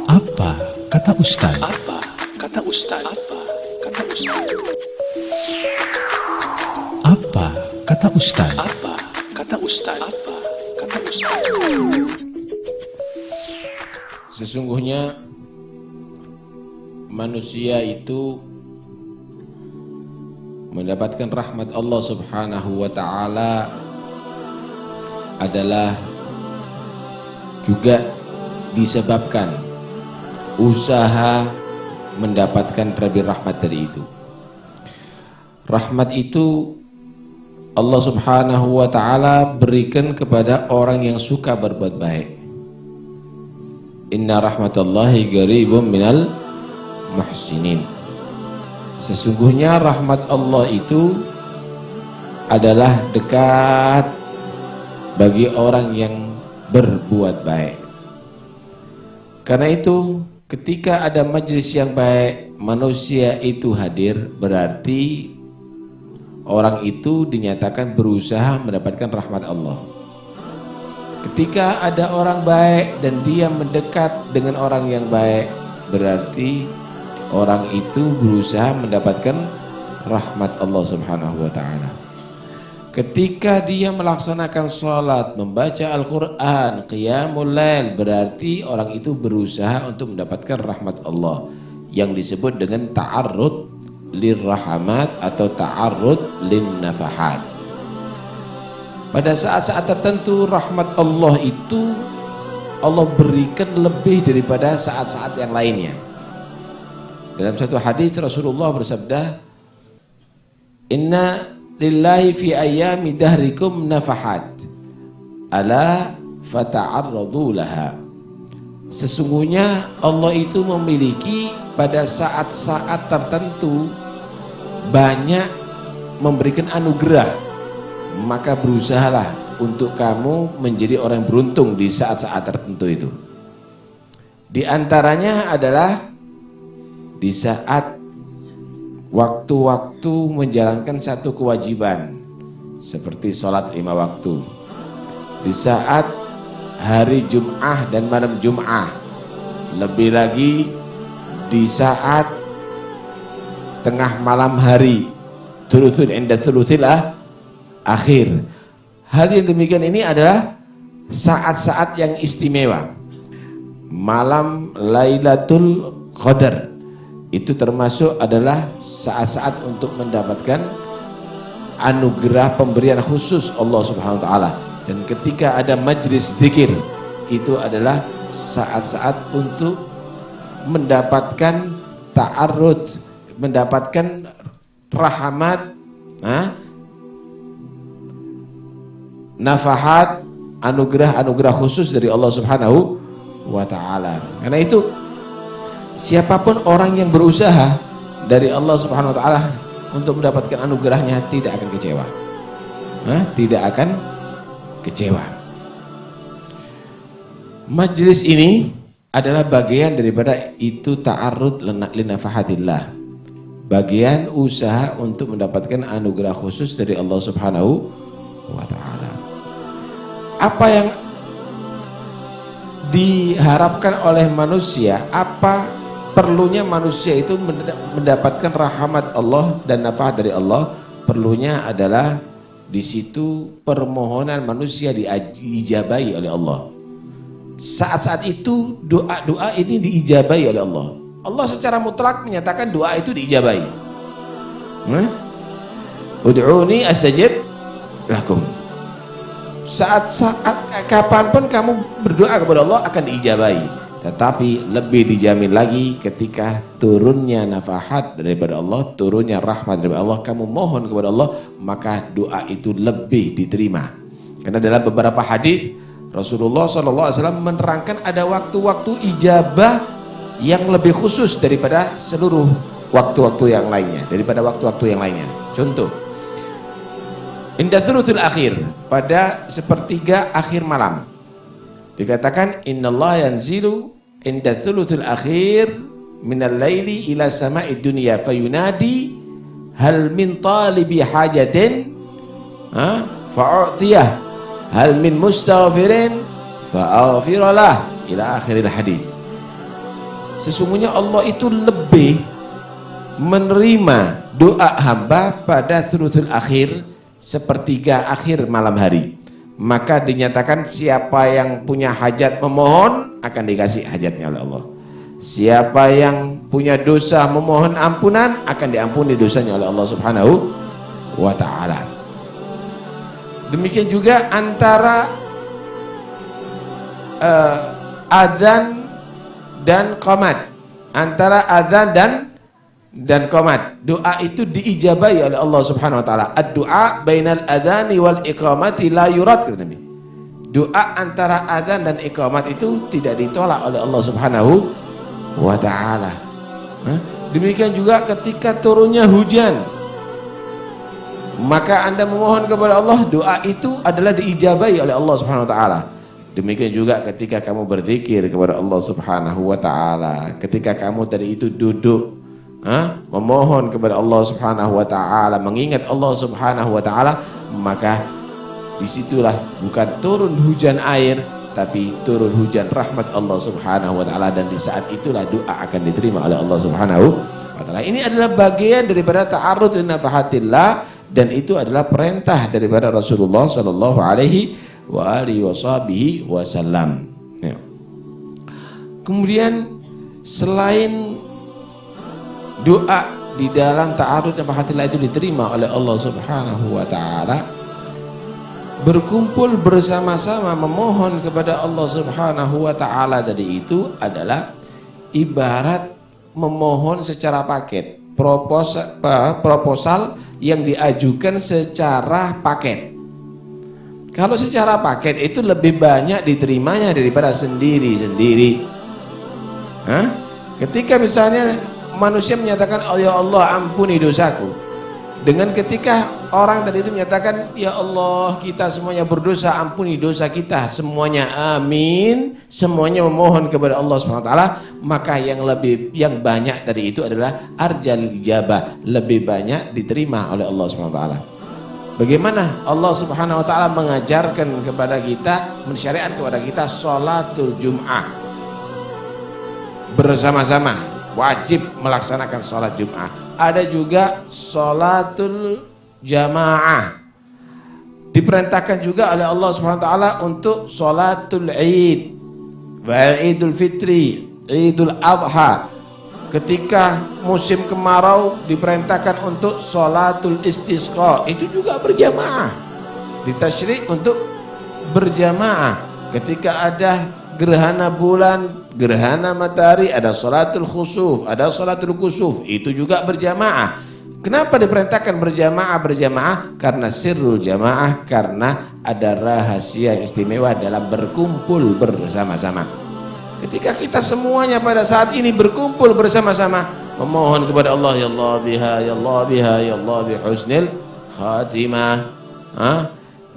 Apa kata Ustaz? Apa kata Ustaz? Apa kata Ustaz? Apa kata Ustaz? Apa kata Ustaz? Apa kata Ustaz? Sesungguhnya manusia itu mendapatkan rahmat Allah Subhanahu wa ta'ala adalah juga disebabkan usaha mendapatkan lebih rahmat dari itu. Rahmat itu Allah Subhanahu wa ta'ala berikan kepada orang yang suka berbuat baik. Inna rahmatallahi qaribun minal muhsinin. Sesungguhnya rahmat Allah itu adalah dekat bagi orang yang berbuat baik. Karena itu ketika ada majelis yang baik, manusia itu hadir, berarti orang itu dinyatakan berusaha mendapatkan rahmat Allah. Ketika ada orang baik dan dia mendekat dengan orang yang baik, berarti orang itu berusaha mendapatkan rahmat Allah Subhanahu wa ta'ala. Ketika dia melaksanakan sholat, membaca Al-Quran, qiyamul lail, berarti orang itu berusaha untuk mendapatkan rahmat Allah yang disebut dengan ta'arrud lirrahmat atau ta'arrud linnafahat. Pada saat-saat tertentu rahmat Allah itu Allah berikan lebih daripada saat-saat yang lainnya. Dalam satu hadis Rasulullah bersabda, Inna lillahi fi ayyami dahrikum nafahat ala fata'arradu laha. Sesungguhnya Allah itu memiliki pada saat-saat tertentu banyak memberikan anugerah, maka berusahalah untuk kamu menjadi orang yang beruntung di saat-saat tertentu itu. Di antaranya adalah di saat waktu-waktu menjalankan satu kewajiban seperti sholat 5 waktu, di saat hari Jum'ah dan malam Jum'ah, lebih lagi di saat tengah malam hari thuluthul inda thuluthil akhir. Hal yang demikian ini adalah saat-saat yang istimewa. Malam Lailatul Qadar itu termasuk adalah saat-saat untuk mendapatkan anugerah pemberian khusus Allah Subhanahu wa ta'ala. Dan ketika ada majlis zikir, itu adalah saat-saat untuk mendapatkan ta'arrud, mendapatkan rahmat, nafahat, anugerah-anugerah khusus dari Allah Subhanahu wa ta'ala. Karena itu siapapun orang yang berusaha dari Allah Subhanahu wa ta'ala untuk mendapatkan anugerahnya tidak akan kecewa. Tidak akan kecewa. Majlis ini adalah bagian daripada itu ta'arrud linafahatillah, bagian usaha untuk mendapatkan anugerah khusus dari Allah Subhanahu wa ta'ala. Apa yang diharapkan oleh manusia, apa perlunya manusia itu mendapatkan rahmat Allah dan nafaat dari Allah? Perlunya adalah di situ permohonan manusia diijabahi oleh Allah. Saat-saat itu doa-doa ini diijabahi oleh Allah. Allah secara mutlak menyatakan doa itu diijabahi. Ud'uni astajib lakum. Saat-saat kapanpun kamu berdoa kepada Allah akan diijabahi. Tetapi lebih dijamin lagi ketika turunnya nafahat daripada Allah, turunnya rahmat daripada Allah, kamu mohon kepada Allah, maka doa itu lebih diterima. Karena dalam beberapa hadis Rasulullah SAW menerangkan ada waktu-waktu ijabah yang lebih khusus daripada seluruh waktu-waktu yang lainnya, daripada waktu-waktu yang lainnya. Contoh, inda thuluthul akhir, pada sepertiga akhir malam, dikatakan innallaha yanzilu inda thuluthul akhir minal laili ila sama'id dunya fayunadi hal min talibi hajatin fa'utiyah hal min mustaghfirin fa'aghfiralah ila akhiril hadis. Sesungguhnya Allah itu lebih menerima doa hamba pada thuluthul akhir, sepertiga akhir malam hari. Maka dinyatakan siapa yang punya hajat memohon akan dikasih hajatnya oleh Allah. Siapa yang punya dosa memohon ampunan akan diampuni dosanya oleh Allah Subhanahu wa ta'ala. Demikian juga antara adzan dan qomat, antara adzan dan qomat, doa itu diijabahi oleh Allah Subhanahu wa taala. Ad-du'a bainal adzani wal iqamati la yurad, kata Nabi. Doa antara adzan dan iqamat itu tidak ditolak oleh Allah Subhanahu wa taala. Demikian juga ketika turunnya hujan, maka Anda memohon kepada Allah, doa itu adalah diijabahi oleh Allah Subhanahu wa taala. Demikian juga ketika kamu berzikir kepada Allah Subhanahu wa taala, ketika kamu tadi itu duduk memohon kepada Allah Subhanahu wa taala, mengingat Allah Subhanahu wa taala, maka disitulah bukan turun hujan air, tapi turun hujan rahmat Allah Subhanahu wa taala, dan di saat itulah doa akan diterima oleh Allah Subhanahu wa taala. Ini adalah bagian daripada ta'arrud li nafahatillah, dan itu adalah perintah daripada Rasulullah sallallahu alaihi wa alihi wasallam. Ya. Kemudian selain doa di dalam ta'arud nafahatillah itu diterima oleh Allah Subhanahu wa taala, berkumpul bersama-sama memohon kepada Allah Subhanahu wa taala tadi itu adalah ibarat memohon secara paket, proposal yang diajukan secara paket. Kalau secara paket itu lebih banyak diterimanya daripada sendiri-sendiri. Ketika misalnya manusia menyatakan, oh ya Allah ampuni dosaku, dengan ketika orang tadi itu menyatakan, ya Allah kita semuanya berdosa, ampuni dosa kita semuanya, amin, semuanya memohon kepada Allah SWT, maka yang banyak tadi itu adalah arjal ijabah, lebih banyak diterima oleh Allah SWT. Bagaimana Allah Subhanahu wa taala mengajarkan kepada kita, mensyariat kepada kita sholatul Jum'ah bersama-sama, wajib melaksanakan sholat Jum'ah. Ada juga sholatul jamaah, diperintahkan juga oleh Allah Subhanahu wa taala untuk sholatul Id, Idul Fitri, Idul Adha. Ketika musim kemarau diperintahkan untuk sholatul istisqa, itu juga berjamaah, ditasyrik untuk berjamaah. Ketika ada gerhana bulan, gerhana matahari, ada sholatul khusuf, ada sholatul kusuf, itu juga berjamaah. Kenapa diperintahkan berjamaah? Karena sirrul jamaah, karena ada rahasia yang istimewa dalam berkumpul bersama-sama. Ketika kita semuanya pada saat ini berkumpul bersama-sama memohon kepada Allah, ya Allah biha, ya Allah biha, ya Allah bihusnil khatimah,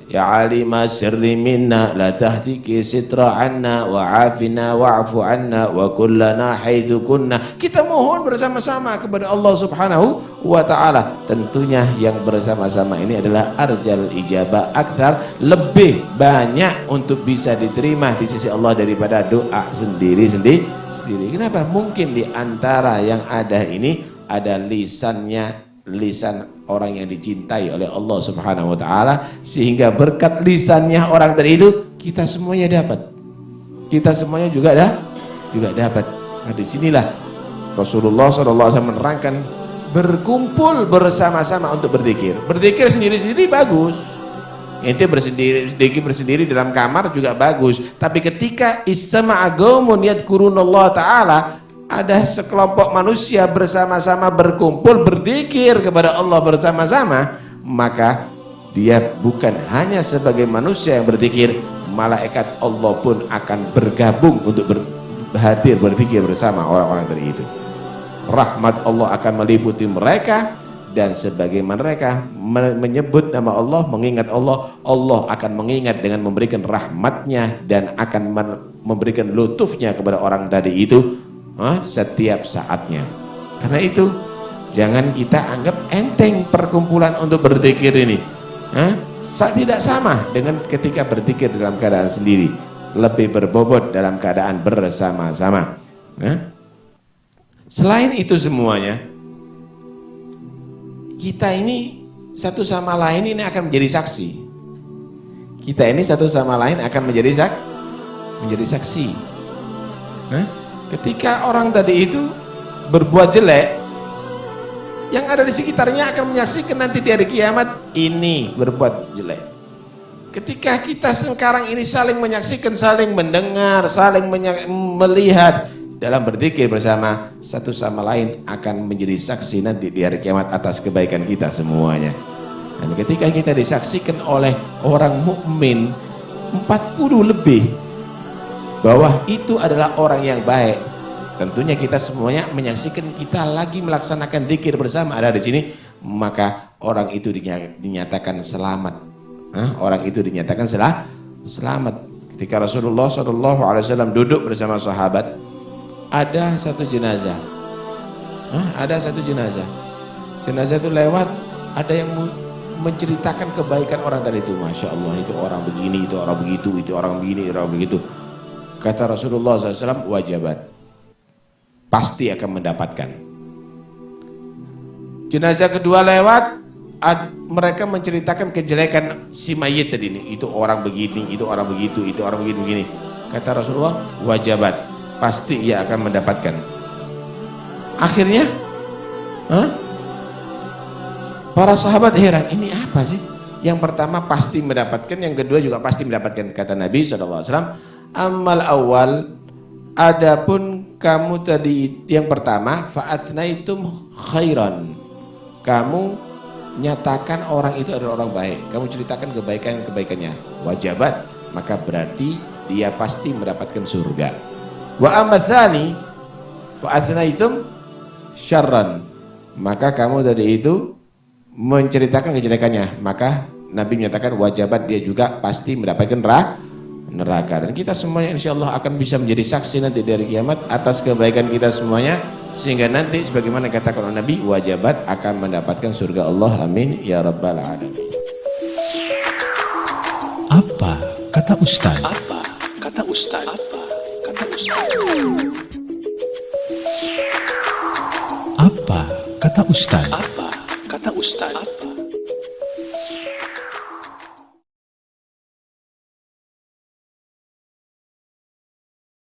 ya alima sirri minna la tahdiki sitra anna wa afina wa'fu anna wa kullana haitsu kunna. Kita mohon bersama-sama kepada Allah Subhanahu wa taala. Tentunya yang bersama-sama ini adalah arjal ijabah akthar, lebih banyak untuk bisa diterima di sisi Allah daripada doa sendiri-sendiri. Kenapa? Mungkin di antara yang ada ini ada lisan orang yang dicintai oleh Allah Subhanahu wa taala, sehingga berkat lisannya orang tadi itu kita semuanya dapat. Kita semuanya juga dapat. Nah, disinilah Rasulullah SAW menerangkan berkumpul bersama-sama untuk berzikir. Berzikir sendiri-sendiri bagus. Ente bersendiri dalam kamar juga bagus. Tapi ketika istama'a qaumun yadhkurunallah taala, ada sekelompok manusia bersama-sama berkumpul berzikir kepada Allah bersama-sama, maka dia bukan hanya sebagai manusia yang berzikir, malaikat Allah pun akan bergabung untuk hadir berzikir bersama orang-orang tadi itu. Rahmat Allah akan meliputi mereka, dan sebagaimana mereka menyebut nama Allah, mengingat Allah, Allah akan mengingat dengan memberikan rahmatnya dan akan memberikan lutufnya kepada orang tadi itu setiap saatnya. Karena itu jangan kita anggap enteng perkumpulan untuk berzikir ini. Tidak sama dengan ketika berzikir dalam keadaan sendiri. lebih berbobot dalam keadaan bersama-sama. Selain itu semuanya, kita ini satu sama lain ini akan menjadi saksi. Kita ini satu sama lain akan menjadi saksi. Ketika orang tadi itu berbuat jelek, yang ada di sekitarnya akan menyaksikan nanti di hari kiamat ini berbuat jelek. Ketika kita sekarang ini saling menyaksikan, saling mendengar, saling melihat dalam berzikir bersama, satu sama lain akan menjadi saksi nanti di hari kiamat atas kebaikan kita semuanya. Dan ketika kita disaksikan oleh orang mukmin 40 lebih bahwa itu adalah orang yang baik, tentunya kita semuanya menyaksikan kita lagi melaksanakan zikir bersama ada di sini, maka orang itu dinyatakan selamat. Orang itu dinyatakan selamat. Ketika Rasulullah SAW duduk bersama sahabat, ada satu jenazah. Jenazah itu lewat, ada yang menceritakan kebaikan orang tadi itu. Masya Allah, itu orang begini, itu orang begitu, itu orang begini, orang begitu. Kata Rasulullah SAW, wajabat, pasti akan mendapatkan. Jenazah kedua lewat, mereka menceritakan kejelekan si mayit tadi ini. Itu orang begini, itu orang begitu, itu orang begini. Kata Rasulullah, wajabat, pasti ia akan mendapatkan. Akhirnya para sahabat heran, ini apa sih? Yang pertama pasti mendapatkan, yang kedua juga pasti mendapatkan. Kata Nabi SAW, amal awal, adapun kamu tadi yang pertama, fa'athnaitum khairan, kamu nyatakan orang itu adalah orang baik, kamu ceritakan kebaikannya, wajabat, maka berarti dia pasti mendapatkan surga. Wa amatsani fa'athnaitum syarran, maka kamu tadi itu menceritakan kejelekannya, maka Nabi menyatakan wajabat, dia juga pasti mendapatkan neraka. Dan kita semuanya insyaallah akan bisa menjadi saksi nanti dari kiamat atas kebaikan kita semuanya, sehingga nanti sebagaimana katakan Nabi, wajabat akan mendapatkan surga Allah. Amin ya rabbal alamin. Apa kata Ustaz? Apa kata Ustaz? Apa kata Ustaz? Apa kata Ustaz?